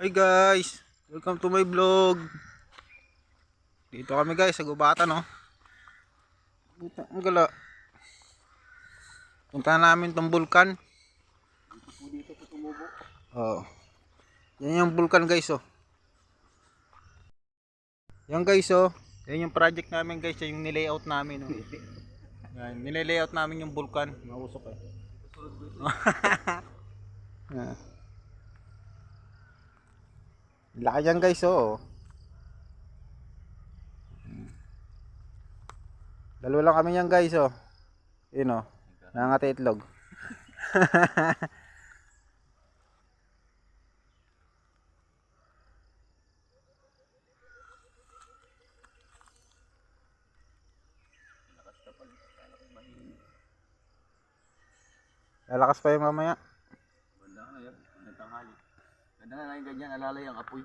Hi guys, welcome to my vlog. Dito kami guys sa gubatan, no. Dito ang gala. Punta namin tong bulkan. Dito po tumubo. Oh. Yan yung bulkan guys, oh. Yan guys, oh. Yan yung project namin guys, yung nilayout namin, oh. Yan, nilayout namin yung bulkan. Mausok eh. Yan. Laki yan guys, oh. Dalawa lang kami yan guys, oh. Yun, oh. Nangangati itlog. Lalakas pa yung mamaya. Ganda nga yun. Ganda tanghali. Ganda nga yung ganyan, alalay ang apoy.